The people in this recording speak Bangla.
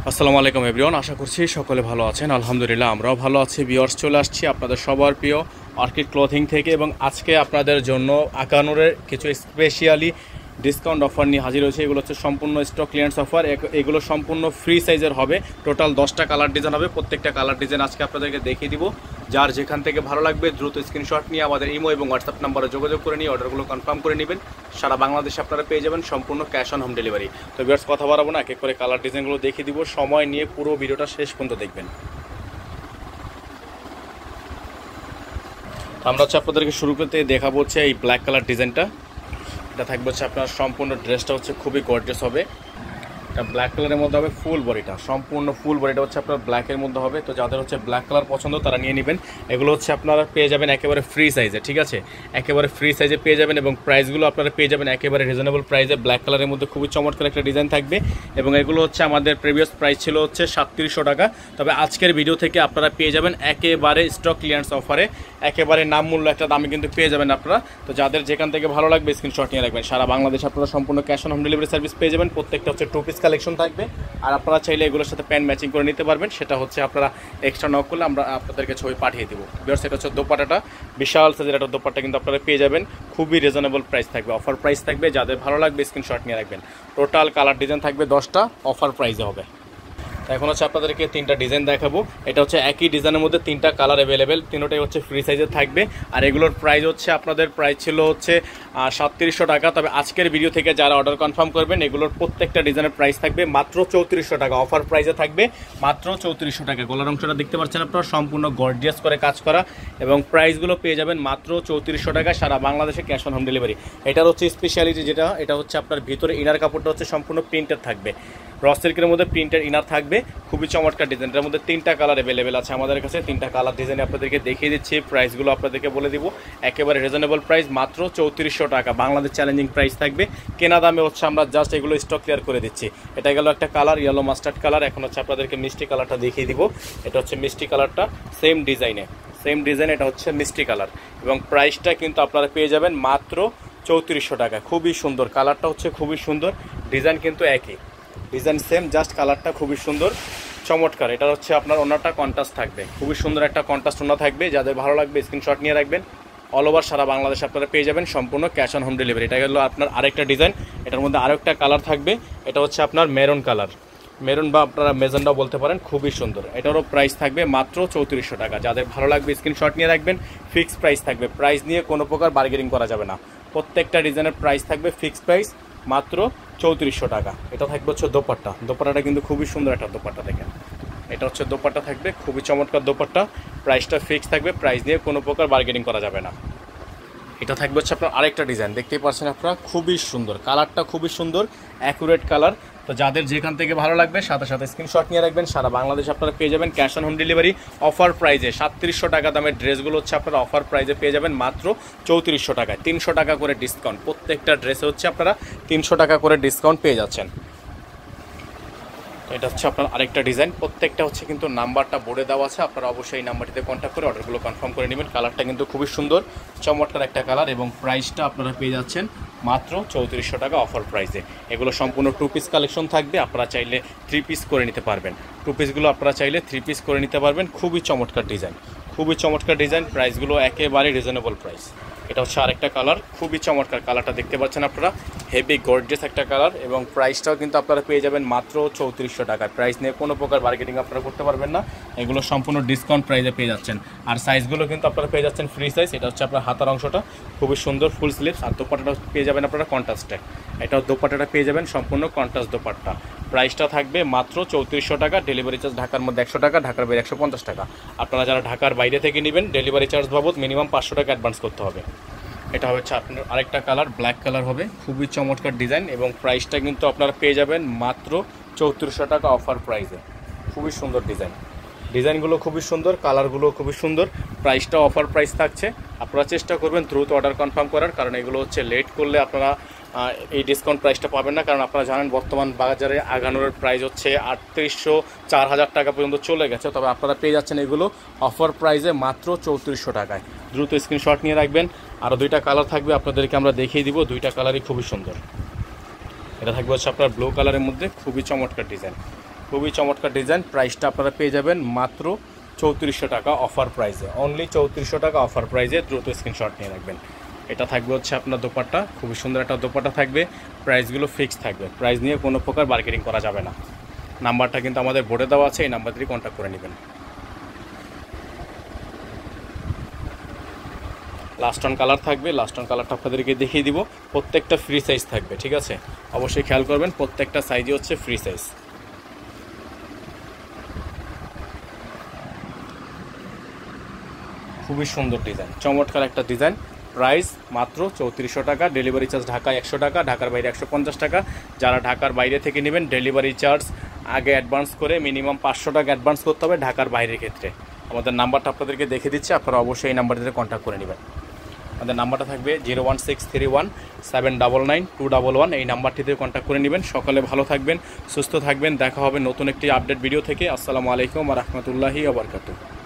আসসালামু আলাইকুম এভরিওয়ান, আশা করছি সকলে ভালো আছেন। আলহামদুলিল্লাহ আমরাও ভালো আছি। ভিউয়ার্স, চলে আসছি আপনাদের সবার প্রিয় অর্কিড ক্লথিং থেকে এবং আজকে আপনাদের জন্য আকানুরের কিছু স্পেশালি ডিসকাউন্ট অফার নিয়ে হাজির হয়েছে। এগুলো হচ্ছে সম্পূর্ণ স্টক ক্লিয়ারেন্স অফার। এগুলো সম্পূর্ণ ফ্রি সাইজের হবে। টোটাল 10টা কালার ডিজাইন হবে। প্রত্যেকটা কালার ডিজাইন আজকে আপনাদেরকে দেখিয়ে দিব। যার যেখান থেকে ভালো লাগবে দ্রুত স্ক্রিনশট নিয়ে আমাদের ইমো এবং হোয়াটসঅ্যাপ নাম্বারে যোগাযোগ করে নিয়ে অর্ডারগুলো কনফার্ম করে নেবেন। সারা বাংলাদেশে আপনারা পেয়ে যাবেন সম্পূর্ণ ক্যাশ অন হোম ডেলিভারি। তো ভিউয়ার্স, কথা বাড়াবো না, এক এক করে কালার ডিজাইনগুলো দেখিয়ে দিব। সময় নিয়ে পুরো ভিডিওটা শেষ পর্যন্ত দেখবেন। আমরা হচ্ছে আপনাদেরকে শুরু করতে দেখাবো হচ্ছে এই ব্ল্যাক কালার ডিজাইনটা। এটা থাকবে হচ্ছে আপনার সম্পূর্ণ ড্রেসটা হচ্ছে খুবই গর্জিয়াস হবে। এটা ব্ল্যাক কালারের মধ্যে হবে, ফুল বডিটা সম্পূর্ণ ফুল বডিটা হচ্ছে আপনার ব্ল্যাকের মধ্যে হবে। তো যাদের হচ্ছে ব্ল্যাক কালার পছন্দ তারা নিয়ে নেবেন। এগুলো হচ্ছে আপনারা পেয়ে যাবেন একেবারে ফ্রি সাইজে, ঠিক আছে, একেবারে ফ্রি সাইজে পেয়ে যাবেন এবং প্রাইসগুলো আপনারা পেয়ে যাবেন একেবারে রিজনেবল প্রাইসে। ব্ল্যাক কালারের মধ্যে খুবই চমৎকার একটা ডিজাইন থাকবে এবং এগুলো হচ্ছে আমাদের প্রিভিয়াস প্রাইস ছিল হচ্ছে 3700 টাকা। তবে আজকের ভিডিও থেকে আপনারা পেয়ে যাবেন একেবারে স্টক ক্লিয়ারেন্স অফারে, একেবারে নাম মূল্য একটা দামে কিন্তু পেয়ে যাবেন আপনারা। তো যাদের যেখান থেকে ভালো লাগবে স্ক্রিনশট নিয়ে রাখবেন। সারা বাংলাদেশ আপনারা সম্পূর্ণ cash on home delivery service পেয়ে যাবেন। প্রত্যেকটা হচ্ছে 2 পিস কালেকশন থাকবে আর আপনারা চাইলে এগুলোর সাথে প্যান্ট ম্যাচিং করে নিতে পারবেন। সেটা হচ্ছে আপনারা এক্সট্রা নক করলে আমরা আপনাদেরকে ছবি পাঠিয়ে দেবো। ভিউয়ার্স, এটা হচ্ছে দোপাট্টাটা, বিশাল সাইজের একটা দোপাট্টা কিন্তু আপনারা পেয়ে যাবেন। খুবই রিজনেবল প্রাইস থাকবে, অফার প্রাইস থাকবে। যাদের ভালো লাগবে স্ক্রিনশট নিয়ে রাখবেন। টোটাল কালার ডিজাইন থাকবে 10টা, অফার প্রাইসে হবে। এখন হচ্ছে আপনাদেরকে 3টা ডিজাইন দেখাবো। এটা হচ্ছে একই ডিজাইনের মধ্যে 3টা কালার অ্যাভেলেবেল, তিনটাই হচ্ছে ফ্রি সাইজে থাকবে। আর এগুলোর প্রাইস হচ্ছে আপনাদের প্রাইস ছিল হচ্ছে 3700 টাকা। তবে আজকের ভিডিও থেকে যারা অর্ডার কনফার্ম করবেন এগুলোর প্রত্যেকটা ডিজাইনের প্রাইস থাকবে মাত্র 3400 টাকা। অফার প্রাইসে থাকবে মাত্র 3400 টাকা। গলার অংশটা দেখতে পাচ্ছেন আপনারা, সম্পূর্ণ গর্জিয়াস করে কাজ করা এবং প্রাইসগুলো পেয়ে যাবেন মাত্র 3400 টাকা। সারা বাংলাদেশে ক্যাশ অন হোম ডেলিভারি। এটার হচ্ছে স্পেশালিটি যেটা, এটা হচ্ছে আপনার ভিতরে ইনার কাপড়টা হচ্ছে সম্পূর্ণ প্রিন্টেড থাকবে। র সিল্কের মধ্যে প্রিন্টেড ইনার থাকবে, খুবই চমৎকার ডিজাইন। এটার মধ্যে 3টা কালার অ্যাভেলেবেল আছে আমাদের কাছে। 3টা কালার ডিজাইন আপনাদেরকে দেখিয়ে দিচ্ছি। প্রাইসগুলো আপনাদেরকে বলে দিব, একেবারে রিজনেবল প্রাইস মাত্র 3400 টাকা। বাংলাদেশ চ্যালেঞ্জিং প্রাইস থাকবে। কেনা দামে হচ্ছে আমরা জাস্ট এগুলো স্টক ক্লিয়ার করে দিচ্ছি। এটা গেল একটা কালার, ইয়েলো মাস্টার্ড কালার। এখন হচ্ছে আপনাদেরকে মিষ্টি কালারটা দেখিয়ে দিব। এটা হচ্ছে মিষ্টি কালারটা, সেম ডিজাইন। এটা হচ্ছে মিষ্টি কালার এবং প্রাইসটা কিন্তু আপনারা পেয়ে যাবেন মাত্র 3400 টাকা। খুবই সুন্দর কালারটা, হচ্ছে খুবই সুন্দর ডিজাইন, কিন্তু একই ডিজাইন সেম, জাস্ট কালারটা খুবই সুন্দর চমৎকার। এটা হচ্ছে আপনার ওনাটা কন্ট্রাস্ট থাকবে, খুবই সুন্দর একটা কন্ট্রাস্ট ওনা থাকবে। যাদের ভালো লাগবে স্ক্রিনশট নিয়ে রাখবেন। অল ওভার সারা বাংলাদেশ আপনারা পেয়ে যাবেন সম্পূর্ণ ক্যাশ অন হোম ডেলিভারি। এটা গেল আপনার আরেকটা ডিজাইন। এটার মধ্যে আরেকটা কালার থাকবে, এটা হচ্ছে আপনার মেরুন কালার, মেরুন বা আপনারা মেজেন্ডাও বলতে পারেন। খুবই সুন্দর, এটারও প্রাইস থাকবে মাত্র 3400 টাকা। যাদের ভালো লাগবে স্ক্রিনশট নিয়ে রাখবেন। ফিক্সড প্রাইস থাকবে, প্রাইস নিয়ে কোনো প্রকার বার্গেনিং করা যাবে না। প্রত্যেকটা ডিজাইনের প্রাইস থাকবে ফিক্সড প্রাইস মাত্র 3400 টাকা। এটা থাকবে হচ্ছে দোপাট্টা। দোপাট্টাটা কিন্তু খুবই সুন্দর একটা দোপাট্টা দেখেন। এটা হচ্ছে দোপাট্টা থাকবে, খুবই চমৎকার দোপাট্টা। প্রাইসটা ফিক্সড থাকবে, প্রাইস নিয়ে কোনো প্রকার বার্গেনিং করা যাবে না। এটা থাকবে হচ্ছে আপনার আরেকটা ডিজাইন, দেখতেই পাচ্ছেন আপনারা, খুবই সুন্দর কালারটা, খুবই সুন্দর অ্যাকুরেট কালার। তো যাদের যেখান থেকে ভালো লাগবে সাথে সাথে স্ক্রিনশট নিয়ে রাখবেন। সারা বাংলাদেশ আপনারা পেয়ে যাবেন cash on home delivery. Offer প্রাইজে 3700 টাকা দামের ড্রেসগুলো হচ্ছে আপনারা অফার প্রাইজে পেয়ে যাবেন মাত্র 3400 টাকায়। 300 টাকা করে ডিসকাউন্ট, প্রত্যেকটা ড্রেসে হচ্ছে আপনারা 300 টাকা করে ডিসকাউন্ট পেয়ে যাচ্ছেন। এটা হচ্ছে আপনার আরেকটা ডিজাইন। প্রত্যেকটা হচ্ছে কিন্তু নাম্বারটা বোর্ডে দেওয়া আছে, আপনারা অবশ্যই এই নাম্বারটিতে কন্ট্যাক্ট করে অর্ডারগুলো কনফার্ম করে নেবেন। কালারটা কিন্তু খুবই সুন্দর চমৎকার একটা কালার এবং প্রাইসটা আপনারা পেয়ে যাচ্ছেন মাত্র 3400 টাকা অফার প্রাইসে। এগুলো সম্পূর্ণ 2 পিস কালেকশন থাকবে, আপনারা চাইলে 3 পিস করে নিতে পারবেন। 2 পিসগুলো আপনারা চাইলে 3 পিস করে নিতে পারবেন। খুবই চমৎকার ডিজাইন, খুবই চমৎকার ডিজাইন। প্রাইসগুলো একেবারে রিজনেবল প্রাইস। এটা হচ্ছে আরেকটা কালার, খুবই চমৎকার কালারটা দেখতে পাচ্ছেন আপনারা, হেভি গর্জিয়াস একটা কালার এবং প্রাইসটাও কিন্তু আপনারা পেয়ে যাবেন মাত্র 3400 টাকায়। প্রাইস নিয়ে কোনো প্রকার বার্গেনিং আপনারা করতে পারবেন না, এগুলো সম্পূর্ণ ডিসকাউন্ট প্রাইসে পেয়ে যাচ্ছেন। আর সাইজগুলো কিন্তু আপনারা পেয়ে যাচ্ছেন ফ্রি সাইজ। এটা হচ্ছে আপনার হাতার অংশটা খুবই সুন্দর ফুল স্লিভস, আর দোপাট্টাটা পেয়ে যাবেন আপনারা কন্ট্রাস্টে। এটাও দোপাট্টাটা পেয়ে যাবেন সম্পূর্ণ কন্ট্রাস্ট দোপাট্টা। প্রাইসটা থাকবে মাত্র 3400 টাকা। ডেলিভারি চার্জ ঢাকার মধ্যে 100 টাকা, ঢাকার বাইরে 150 টাকা। আপনারা যারা ঢাকার বাইরে থেকে নেবেন ডেলিভারি চার্জ বাবদ মিনিমাম 500 টাকা অ্যাডভান্স করতে হবে। এটা হচ্ছে আপনার আরেকটা কালার, ব্ল্যাক কালার হবে, খুবই চমৎকার ডিজাইন এবং প্রাইসটা কিন্তু আপনারা পেয়ে যাবেন মাত্র 3400 টাকা অফার প্রাইসে। খুবই সুন্দর ডিজাইন, ডিজাইনগুলো খুবই সুন্দর, কালারগুলো খুবই সুন্দর। প্রাইসটা অফার প্রাইস থাকছে। আপনারা চেষ্টা করবেন দ্রুত অর্ডার কনফার্ম করার, কারণ এগুলো হচ্ছে লেট করলে আপনারা এই ডিসকাউন্ট প্রাইসটা পাবেন না। কারণ আপনারা জানেন বর্তমান বাজারে আগানোর প্রাইস হচ্ছে 3800 4000 টাকা পর্যন্ত চলে গেছে। তবে আপনারা পেয়ে যাচ্ছেন এগুলো অফার প্রাইসে মাত্র 3400 টাকায়। দ্রুত স্ক্রিনশট নিয়ে রাখবেন। আরও 2টা কালার থাকবে, আপনাদেরকে আমরা দেখিয়ে দিব। 2টা কালারই খুবই সুন্দর। এটা থাকবে হচ্ছে আপনার ব্লু কালারের মধ্যে, খুবই চমৎকার ডিজাইন, খুবই চমৎকার ডিজাইন। প্রাইসটা আপনারা পেয়ে যাবেন মাত্র 3400 টাকা অফার প্রাইসে, অনলি 3400 টাকা অফার প্রাইসে। দ্রুত স্ক্রিনশট নিয়ে রাখবেন। এটা থাকবে হচ্ছে আপনার দোপাট্টা, খুবই সুন্দর একটা দোপাট্টা থাকবে। প্রাইসগুলো ফিক্সড থাকবে, প্রাইস নিয়ে কোনো প্রকার বার্গেনিং করা যাবে না। নাম্বারটা কিন্তু আমাদের বোর্ডে দেওয়া আছে, এই নাম্বার দিয়ে কন্ট্যাক্ট করে নেবেন। লাস্ট অন কালার থাকবে, লাস্ট অন কালারটা আপনাদেরকে দেখিয়ে দিব। প্রত্যেকটা ফ্রি সাইজ থাকবে, ঠিক আছে? অবশ্যই খেয়াল করবেন, প্রত্যেকটা সাইজই হচ্ছে ফ্রি সাইজ। খুবই সুন্দর ডিজাইন, চমৎকার একটা ডিজাইন। প্রাইস মাত্র 3400 টাকা। ডেলিভারি চার্জ ঢাকায় 100 টাকা, ঢাকার বাইরে 150 টাকা। যারা ঢাকার বাইরে থেকে নেবেন ডেলিভারি চার্জ আগে অ্যাডভান্স করে মিনিমাম 500 টাকা অ্যাডভান্স করতে হবে ঢাকার বাইরের ক্ষেত্রে। আমাদের নাম্বারটা আপনাদেরকে দেখে দিচ্ছি, আপনারা অবশ্যই এই নাম্বারটিতে কন্ট্যাক্ট করে নেবেন। আমাদের নাম্বারটা থাকবে 01631799211। এই নাম্বারটিতে কন্ট্যাক্ট করে নেবেন। সকালে ভালো থাকবেন, সুস্থ থাকবেন। দেখা হবে নতুন একটি আপডেট ভিডিও থেকে। আসসালামু আলাইকুম ওয়া রাহমাতুল্লাহি ওয়া বারাকাতুহু।